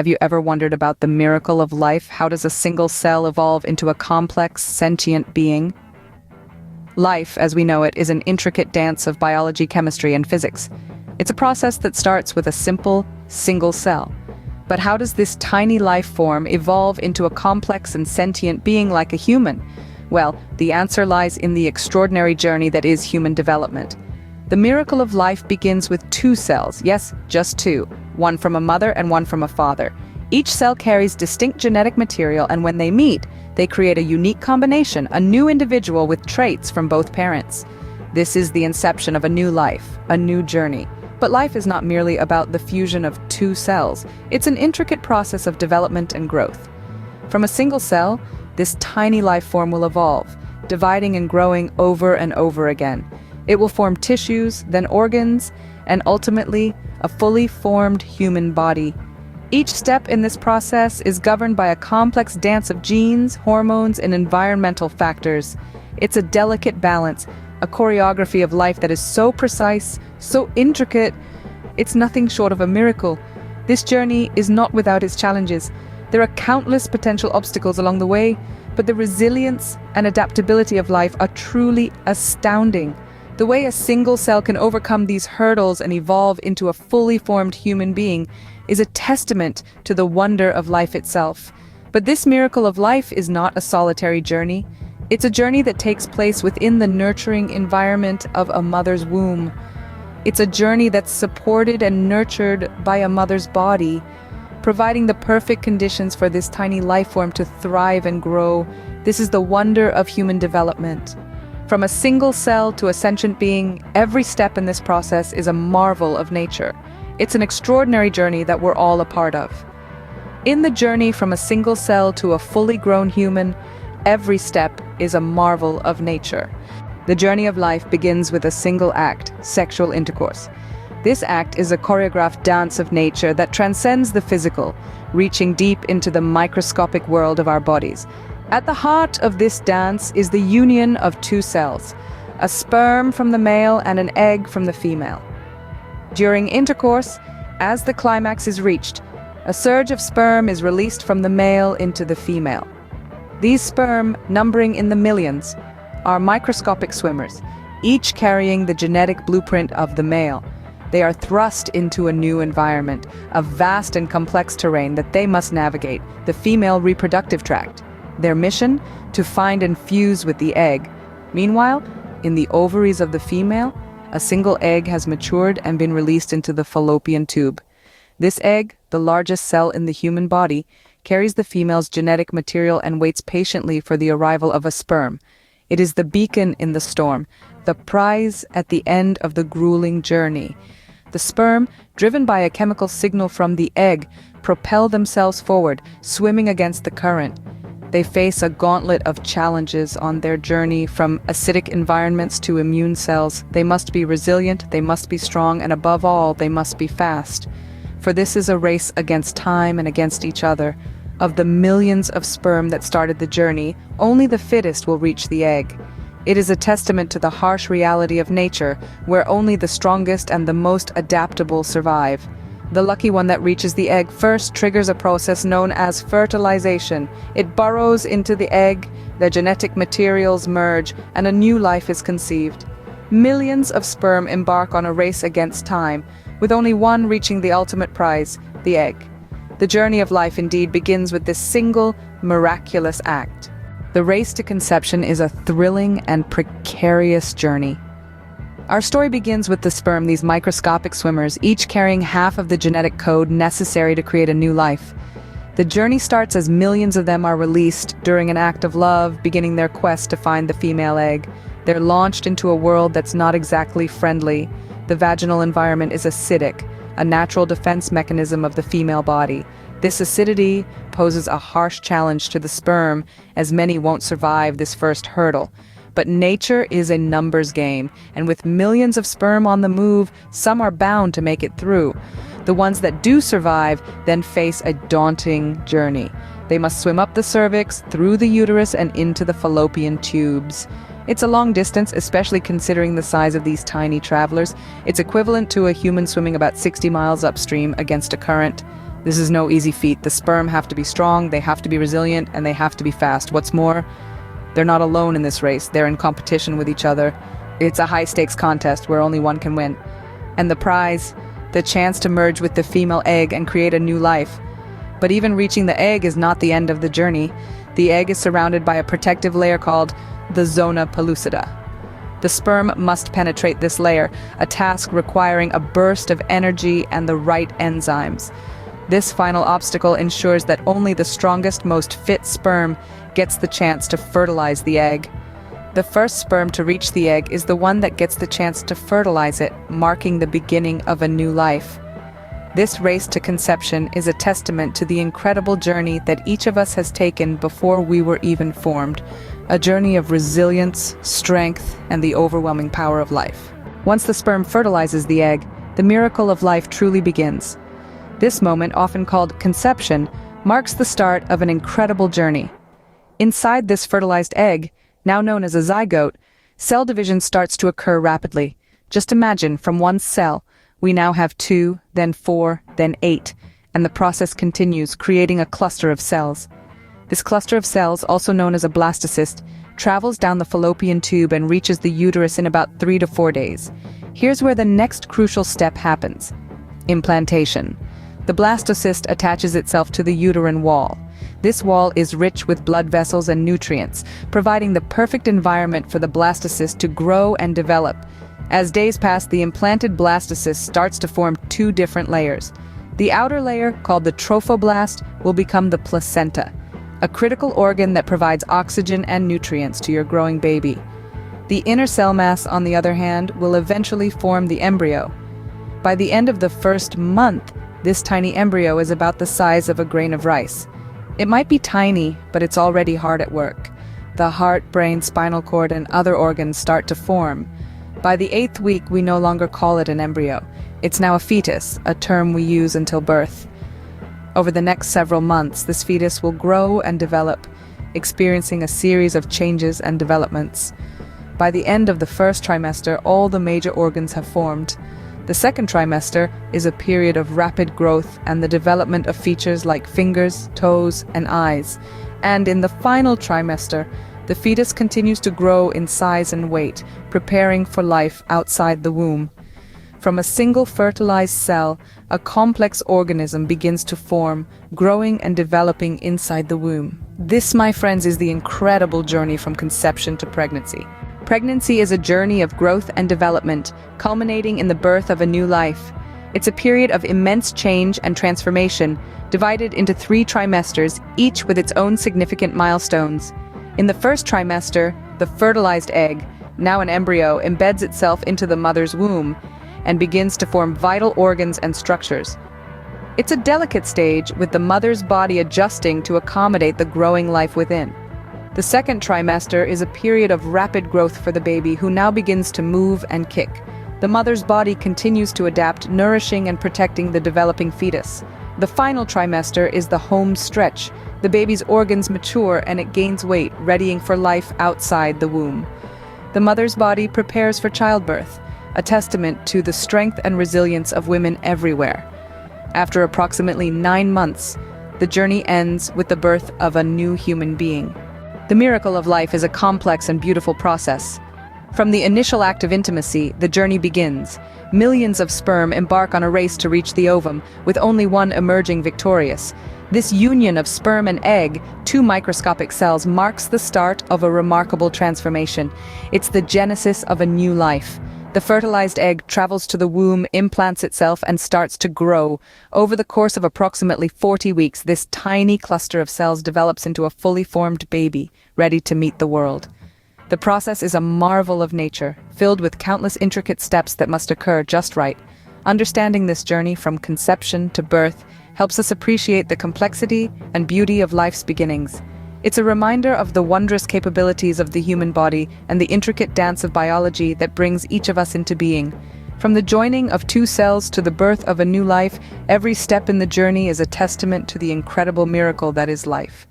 Have you ever wondered about the miracle of life? How does a single cell evolve into a complex, sentient being? Life, as we know it, is an intricate dance of biology, chemistry, and physics. It's a process that starts with a simple, single cell. But how does this tiny life form evolve into a complex and sentient being like a human? Well, the answer lies in the extraordinary journey that is human development. The miracle of life begins with two cells, yes, just two, one from a mother and one from a father. Each cell carries distinct genetic material, and when they meet, they create a unique combination, a new individual with traits from both parents. This is the inception of a new life, a new journey. But life is not merely about the fusion of two cells. It's an intricate process of development and growth. From a single cell, this tiny life form will evolve, dividing and growing over and over again. It will form tissues, then organs, and ultimately, a fully formed human body. Each step in this process is governed by a complex dance of genes, hormones, and environmental factors. It's a delicate balance, a choreography of life that is so precise, so intricate, it's nothing short of a miracle. This journey is not without its challenges. There are countless potential obstacles along the way, but the resilience and adaptability of life are truly astounding. The way a single cell can overcome these hurdles and evolve into a fully formed human being is a testament to the wonder of life itself. But this miracle of life is not a solitary journey. It's a journey that takes place within the nurturing environment of a mother's womb. It's a journey that's supported and nurtured by a mother's body, providing the perfect conditions for this tiny life form to thrive and grow. This is the wonder of human development. From a single cell to a sentient being, every step in this process is a marvel of nature. It's an extraordinary journey that we're all a part of. In the journey from a single cell to a fully grown human, every step is a marvel of nature. The journey of life begins with a single act, sexual intercourse. This act is a choreographed dance of nature that transcends the physical, reaching deep into the microscopic world of our bodies. At the heart of this dance is the union of two cells, a sperm from the male and an egg from the female. During intercourse, as the climax is reached, a surge of sperm is released from the male into the female. These sperm, numbering in the millions, are microscopic swimmers, each carrying the genetic blueprint of the male. They are thrust into a new environment, a vast and complex terrain that they must navigate, the female reproductive tract. Their mission? To find and fuse with the egg. Meanwhile, in the ovaries of the female, a single egg has matured and been released into the fallopian tube. This egg, the largest cell in the human body, carries the female's genetic material and waits patiently for the arrival of a sperm. It is the beacon in the storm, the prize at the end of the grueling journey. The sperm, driven by a chemical signal from the egg, propel themselves forward, swimming against the current. They face a gauntlet of challenges on their journey, from acidic environments to immune cells. They must be resilient, they must be strong, and above all, they must be fast. For this is a race against time and against each other. Of the millions of sperm that started the journey, only the fittest will reach the egg. It is a testament to the harsh reality of nature, where only the strongest and the most adaptable survive. The lucky one that reaches the egg first triggers a process known as fertilization. It burrows into the egg, their genetic materials merge, and a new life is conceived. Millions of sperm embark on a race against time, with only one reaching the ultimate prize, the egg. The journey of life indeed begins with this single, miraculous act. The race to conception is a thrilling and precarious journey. Our story begins with the sperm, these microscopic swimmers, each carrying half of the genetic code necessary to create a new life. The journey starts as millions of them are released during an act of love, beginning their quest to find the female egg. They're launched into a world that's not exactly friendly. The vaginal environment is acidic, a natural defense mechanism of the female body. This acidity poses a harsh challenge to the sperm, as many won't survive this first hurdle. But nature is a numbers game, and with millions of sperm on the move, some are bound to make it through. The ones that do survive then face a daunting journey. They must swim up the cervix, through the uterus, and into the fallopian tubes. It's a long distance, especially considering the size of these tiny travelers. It's equivalent to a human swimming about 60 miles upstream against a current. This is no easy feat. The sperm have to be strong, they have to be resilient, and they have to be fast. What's more, they're not alone in this race. They're in competition with each other. It's a high-stakes contest where only one can win. And the prize, the chance to merge with the female egg and create a new life. But even reaching the egg is not the end of the journey. The egg is surrounded by a protective layer called the zona pellucida. The sperm must penetrate this layer, a task requiring a burst of energy and the right enzymes. This final obstacle ensures that only the strongest, most fit sperm gets the chance to fertilize the egg. The first sperm to reach the egg is the one that gets the chance to fertilize it, marking the beginning of a new life. This race to conception is a testament to the incredible journey that each of us has taken before we were even formed, a journey of resilience, strength, and the overwhelming power of life. Once the sperm fertilizes the egg, the miracle of life truly begins. This moment, often called conception, marks the start of an incredible journey. Inside this fertilized egg, now known as a zygote, cell division starts to occur rapidly. Just imagine, from one cell, we now have 2, then 4, then 8, and the process continues, creating a cluster of cells. This cluster of cells, also known as a blastocyst, travels down the fallopian tube and reaches the uterus in about 3 to 4 days. Here's where the next crucial step happens: implantation. The blastocyst attaches itself to the uterine wall. This wall is rich with blood vessels and nutrients, providing the perfect environment for the blastocyst to grow and develop. As days pass, the implanted blastocyst starts to form 2 different layers. The outer layer, called the trophoblast, will become the placenta, a critical organ that provides oxygen and nutrients to your growing baby. The inner cell mass, on the other hand, will eventually form the embryo. By the end of the first month, this tiny embryo is about the size of a grain of rice. It might be tiny, but it's already hard at work. The heart, brain, spinal cord, and other organs start to form. By the 8th week, we no longer call it an embryo. It's now a fetus, a term we use until birth. Over the next several months, this fetus will grow and develop, experiencing a series of changes and developments. By the end of the first trimester, all the major organs have formed. The second trimester is a period of rapid growth and the development of features like fingers, toes, and eyes. And in the final trimester, the fetus continues to grow in size and weight, preparing for life outside the womb. From a single fertilized cell, a complex organism begins to form, growing and developing inside the womb. This, my friends, is the incredible journey from conception to pregnancy. Pregnancy is a journey of growth and development, culminating in the birth of a new life. It's a period of immense change and transformation, divided into 3 trimesters, each with its own significant milestones. In the first trimester, the fertilized egg, now an embryo, embeds itself into the mother's womb and begins to form vital organs and structures. It's a delicate stage, with the mother's body adjusting to accommodate the growing life within. The second trimester is a period of rapid growth for the baby, who now begins to move and kick. The mother's body continues to adapt, nourishing and protecting the developing fetus. The final trimester is the home stretch. The baby's organs mature and it gains weight, readying for life outside the womb. The mother's body prepares for childbirth, a testament to the strength and resilience of women everywhere. After approximately 9 months, the journey ends with the birth of a new human being. The miracle of life is a complex and beautiful process. From the initial act of intimacy, the journey begins. Millions of sperm embark on a race to reach the ovum, with only one emerging victorious. This union of sperm and egg, 2 microscopic cells, marks the start of a remarkable transformation. It's the genesis of a new life. The fertilized egg travels to the womb, implants itself, and starts to grow. Over the course of approximately 40 weeks, this tiny cluster of cells develops into a fully formed baby, ready to meet the world. The process is a marvel of nature, filled with countless intricate steps that must occur just right. Understanding this journey from conception to birth helps us appreciate the complexity and beauty of life's beginnings. It's a reminder of the wondrous capabilities of the human body and the intricate dance of biology that brings each of us into being. From the joining of 2 cells to the birth of a new life, every step in the journey is a testament to the incredible miracle that is life.